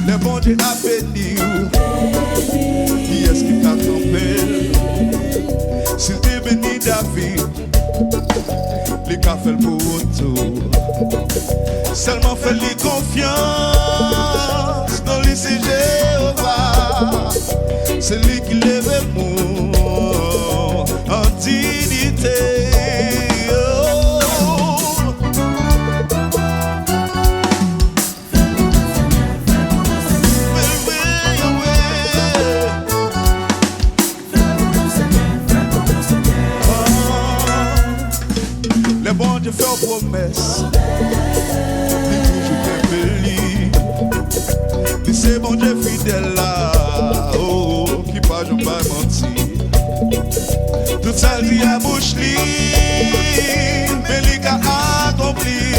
Le bon Dieu a béni. Qui est-ce qui t'a trompé? S'il te béni David, les qu'a fait pour retour. Seulement fais-lui confiance dans lui c'est Jéhovah. C'est lui qui lève mon en dignité. Le bon Dieu fait une promesse, il toujours béni. C'est bon Dieu fidèle là, oh, qui pas jamais menti. Tout ça lui a bouche li, mais lui a accompli.